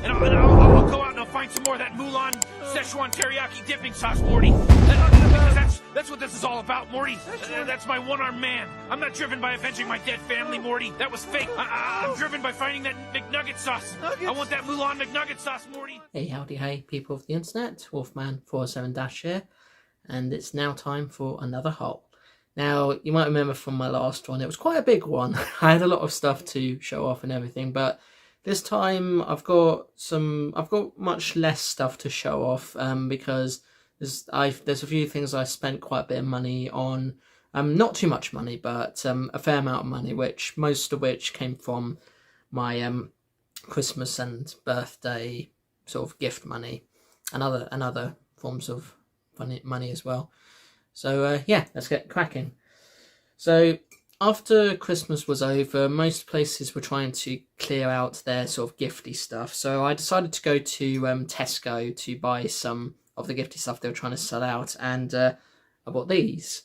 and I'll go out and I'll find some more of that Mulan Szechuan teriyaki dipping sauce, Morty. Because that's what this is all about, Morty. That's my one-armed man. I'm not driven by avenging my dead family, Morty. That was fake. I'm driven by finding that McNugget sauce. I want that Mulan McNugget sauce, Morty. Hey, howdy, hey, people of the internet. Wolfman407- here, and it's now time for another haul. Now, you might remember from my last one, it was quite a big one. I had a lot of stuff to show off and everything, but this time I've got much less stuff to show off because there's a few things I spent quite a bit of money on. Not too much money, but a fair amount of money, most of which came from my Christmas and birthday sort of gift money and other forms of money as well. So yeah, let's get cracking. So after Christmas was over, most places were trying to clear out their sort of gifty stuff. So I decided to go to Tesco to buy some of the gifty stuff they were trying to sell out, and I bought these.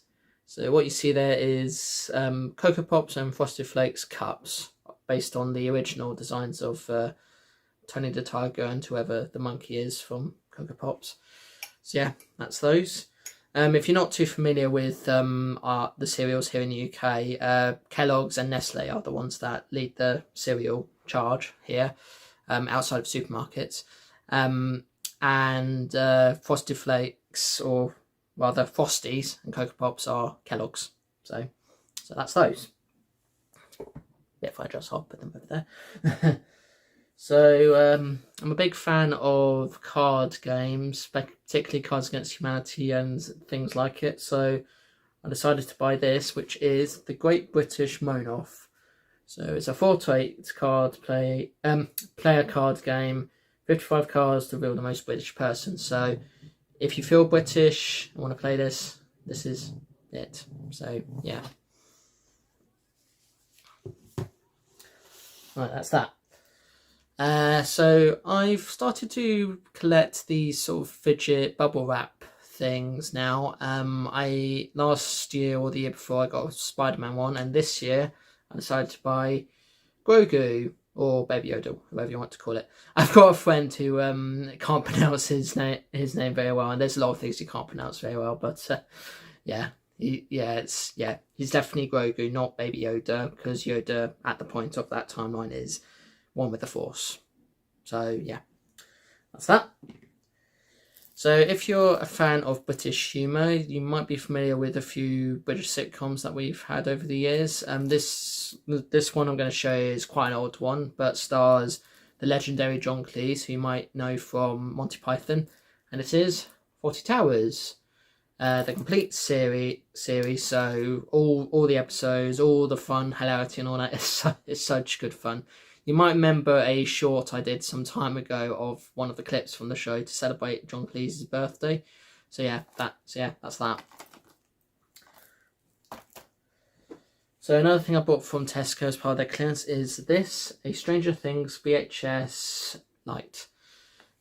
So what you see there is Cocoa Pops and Frosted Flakes cups, based on the original designs of Tony the Tiger and whoever the monkey is from Cocoa Pops. So yeah, that's those. If you're not too familiar with the cereals here in the UK, Kellogg's and Nestle are the ones that lead the cereal charge here outside of supermarkets. And Frosted Flakes, or rather Frosties, and Cocoa Pops are Kellogg's. So that's those. Yeah, if I just hop, put them over there. So I'm a big fan of card games, particularly Cards Against Humanity and things like it. So I decided to buy this, which is the Great British Moan-Off. So it's a 4-to-8 card player card game, 55 cards to reveal the most British person. So if you feel British and want to play this, this is it. So yeah. Right, that's that. So I've started to collect these sort of fidget bubble wrap things now. Last year or the year before I got a Spider-Man one, and this year I decided to buy Grogu, or Baby Yoda, whatever you want to call it. I've got a friend who can't pronounce his name very well, and there's a lot of things he can't pronounce very well, but he's definitely Grogu, not Baby Yoda, because Yoda at the point of that timeline is one with the Force. So yeah, that's that. So if you're a fan of British humour, you might be familiar with a few British sitcoms that we've had over the years. This one I'm going to show you is quite an old one, but stars the legendary John Cleese, who you might know from Monty Python, and it is Fawlty Towers. The complete series, so all the episodes, all the fun, hilarity and all that, it's such good fun. You might remember a short I did some time ago of one of the clips from the show to celebrate John Cleese's birthday. So yeah, that's that. So another thing I bought from Tesco as part of their clearance is this, a Stranger Things VHS Lite.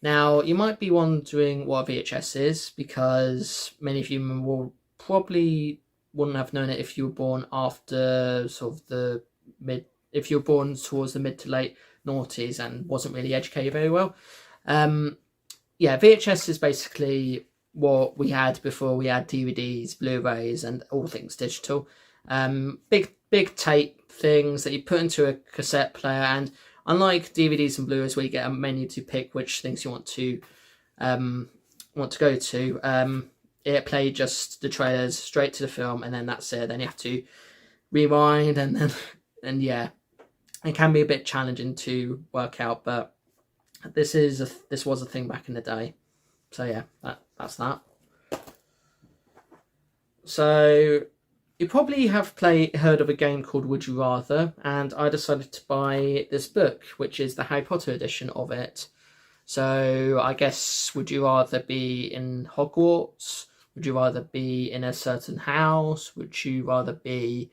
Now, you might be wondering what a VHS is, because many of you probably wouldn't have known it if you were born after sort of if you were born towards the mid to late noughties and wasn't really educated very well. Yeah, VHS is basically what we had before we had DVDs, Blu-rays, and all things digital. Big tape things that you put into a cassette player, and unlike DVDs and Blu-rays where you get a menu to pick which things you want to go to, it played just the trailers straight to the film, and then that's it. Then you have to rewind, and yeah, it can be a bit challenging to work out, but this was a thing back in the day. So yeah, that's that. So you probably have heard of a game called Would You Rather, and I decided to buy this book, which is the Harry Potter edition of it. So I guess, would you rather be in Hogwarts? Would you rather be in a certain house? Would you rather be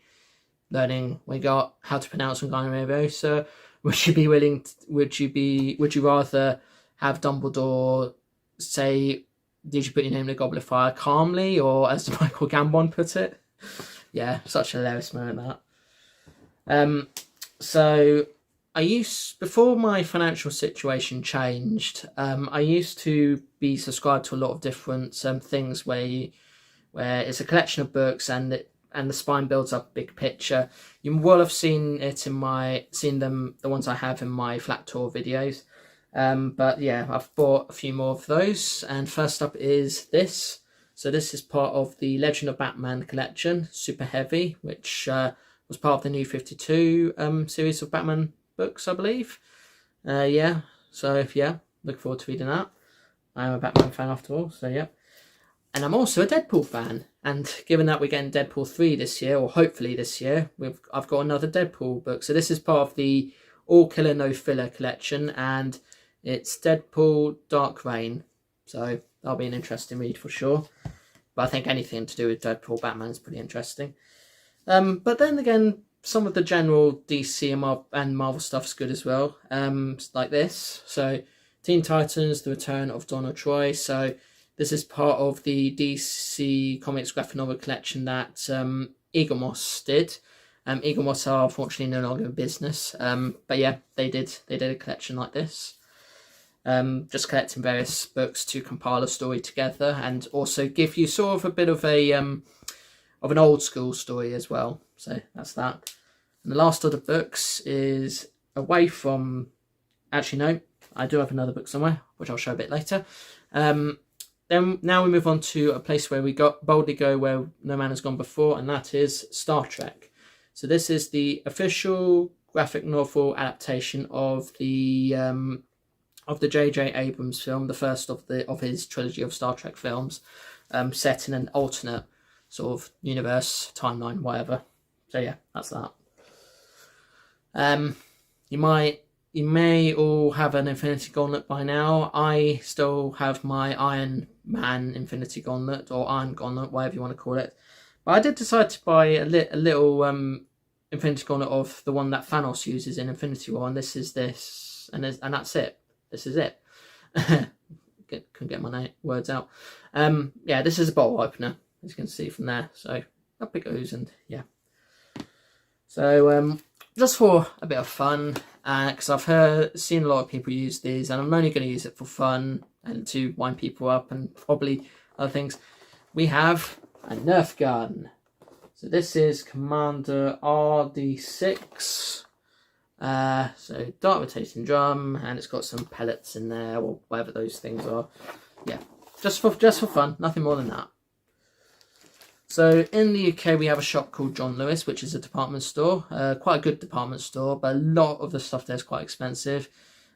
learning how to pronounce Wingardium Leviosa? Would you rather have Dumbledore say, "Did you put your name in the Goblet of Fire?" calmly, or as Michael Gambon put it? Yeah, such a hilarious moment, that. So before my financial situation changed, I used to be subscribed to a lot of different things where it's a collection of books and the spine builds up a big picture. You will have seen it the ones I have in my flat tour videos. But yeah, I've bought a few more of those. And first up is this. So this is part of the Legend of Batman collection, super heavy, which was part of the New 52 series of Batman books, I believe. Yeah, so yeah, look forward to reading that. I'm a Batman fan after all, so yeah. And I'm also a Deadpool fan, and given that we're getting Deadpool 3 this year, or hopefully this year, I've got another Deadpool book. So this is part of the All Killer No Filler collection, and it's Deadpool Dark Reign. So that'll be an interesting read for sure. But I think anything to do with Deadpool Batman is pretty interesting. But then again, some of the general DC and Marvel stuff is good as well. Like this. So Teen Titans, The Return of Donna Troy. So this is part of the DC Comics graphic novel collection that Eagle Moss did. Eagle Moss are unfortunately no longer in business. But yeah, they did a collection like this. Just collecting various books to compile a story together and also give you sort of a bit of an old school story as well. So that's that. And the last of the books is away from... Actually, no, I do have another book somewhere, which I'll show a bit later. Then now we move on to a place where we boldly go where no man has gone before, and that is Star Trek. So this is the official graphic novel adaptation of the J.J. Abrams film, the first of his trilogy of Star Trek films, set in an alternate sort of universe, timeline, whatever. So yeah, that's that. You may all have an Infinity Gauntlet by now. I still have my Iron Man Infinity Gauntlet, or Iron Gauntlet, whatever you want to call it. But I did decide to buy a little Infinity Gauntlet of the one that Thanos uses in Infinity War, and this is this, and that's it. This is it. Couldn't get my words out. Yeah, this is a bottle opener, as you can see from there. So up it goes, and yeah. So just for a bit of fun, because I've seen a lot of people use these, and I'm only going to use it for fun and to wind people up and probably other things. We have a Nerf gun. So this is Commander RD6. So dart rotating drum, and it's got some pellets in there, or whatever those things are. Yeah, just for fun, nothing more than that. So in the UK we have a shop called John Lewis, which is a department store, quite a good department store, but a lot of the stuff there is quite expensive.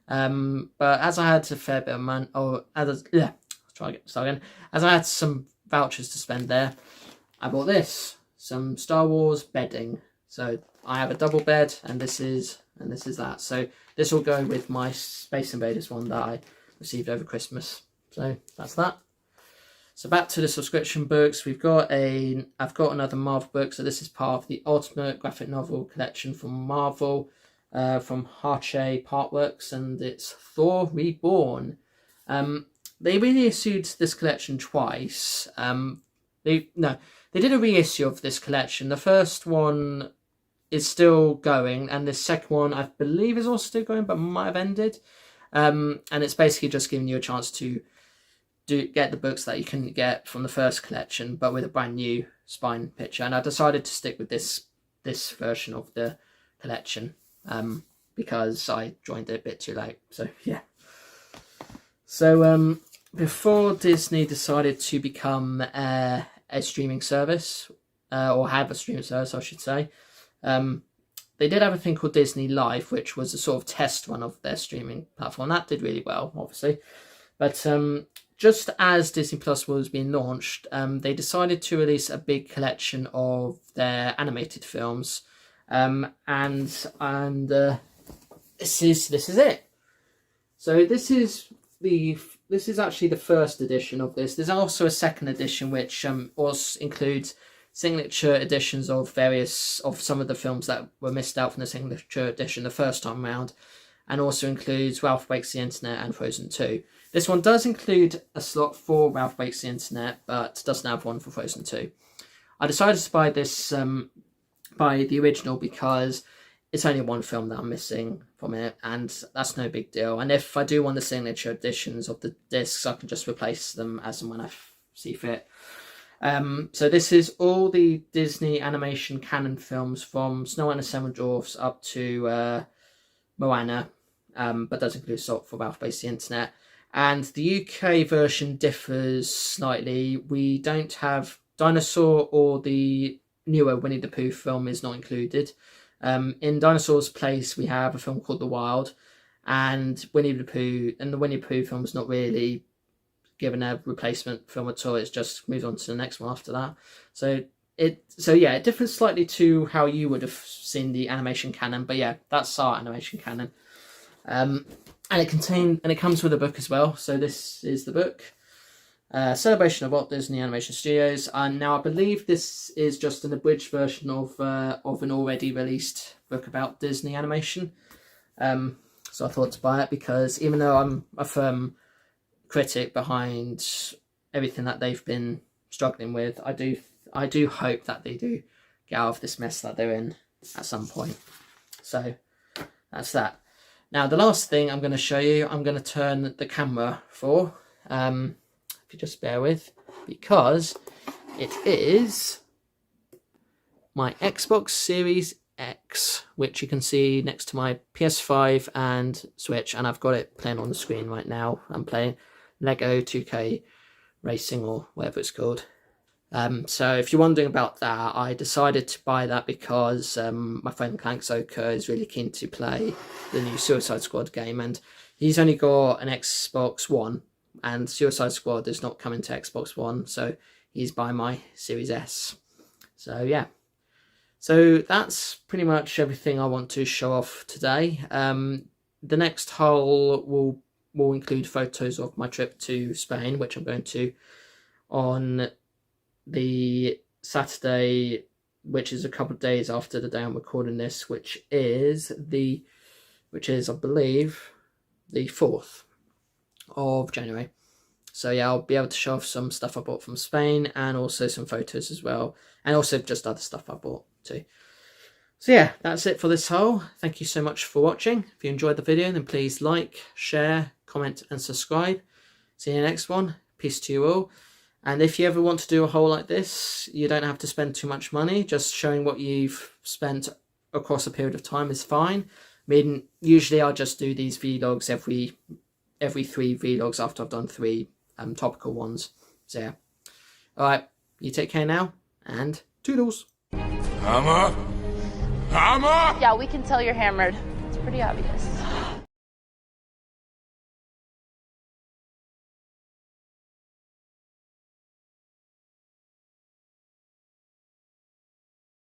But as I had a fair bit of as I had some vouchers to spend there, I bought some Star Wars bedding. So I have a double bed, and this is that. So this will go with my Space Invaders one that I received over Christmas. So that's that. So back to the subscription books, I've got another Marvel book. So this is part of the Ultimate Graphic Novel collection from Marvel, from Harche Partworks, and it's Thor Reborn. They reissued this collection twice. They did a reissue of this collection. The first one is still going, and the second one I believe is also still going, but might have ended. And it's basically just giving you a chance to get the books that you couldn't get from the first collection, but with a brand new spine picture. And I decided to stick with this version of the collection because I joined it a bit too late. So yeah. So before Disney decided to become a streaming service, or have a streaming service, I should say, they did have a thing called Disney Live, which was a sort of test run of their streaming platform. That did really well, obviously. But just as Disney Plus was being launched, they decided to release a big collection of their animated films, and this is it. So this is actually the first edition of this. There's also a second edition which also includes signature editions of some of the films that were missed out from the signature edition the first time around, and also includes Ralph Breaks the Internet and Frozen 2. This one does include a slot for Ralph Breaks the Internet, but doesn't have one for Frozen 2. I decided to buy this, buy the original, because it's only one film that I'm missing from it, and that's no big deal. And if I do want the signature editions of the discs, I can just replace them as and when I see fit. So this is all the Disney animation canon films from Snow White and the Seven Dwarfs up to Moana, but does include Salt for Ralph Face the Internet. And the UK version differs slightly. We don't have Dinosaur, or the newer Winnie the Pooh film is not included. In Dinosaur's place, we have a film called The Wild, and Winnie the Pooh, and the Winnie the Pooh film is not really given a replacement film at all. It's just moved on to the next one after that. So yeah, it differs slightly to how you would have seen the animation canon, but yeah, that's our animation canon. And it comes with a book as well. So this is the book, Celebration of Walt Disney Animation Studios. And now I believe this is just an abridged version of an already released book about Disney animation. So I thought to buy it because even though I'm a firm critic behind everything that they've been struggling with, I do hope that they do get out of this mess that they're in at some point. So that's that. Now the last thing I'm going to show you, I'm going to turn the camera for, if you just bear with, because it is my Xbox Series X, which you can see next to my PS5 and Switch, and I've got it playing on the screen right now. I'm playing Lego 2K Racing, or whatever it's called. So if you're wondering about that, I decided to buy that because my friend Clank Zoka is really keen to play the new Suicide Squad game, and he's only got an Xbox One, and Suicide Squad is not coming to Xbox One, so he's buying my Series S. So yeah, so that's pretty much everything I want to show off today. The next haul will include photos of my trip to Spain, which I'm going to on the Saturday, which is a couple of days after the day I'm recording this, which is I believe the 4th of January. So yeah, I'll be able to show off some stuff I bought from Spain, and also some photos as well, and also just other stuff I bought too. So yeah, that's it for this haul. Thank you so much for watching. If you enjoyed the video, then please like, share, comment and subscribe. See you in the next one. Peace to you all. And if you ever want to do a haul like this, you don't have to spend too much money. Just showing what you've spent across a period of time is fine. I mean, usually I'll just do these vlogs every 3 vlogs after I've done 3 topical ones. So yeah. Alright, you take care now, and toodles. Hammer? Hammer? Yeah, we can tell you're hammered. It's pretty obvious.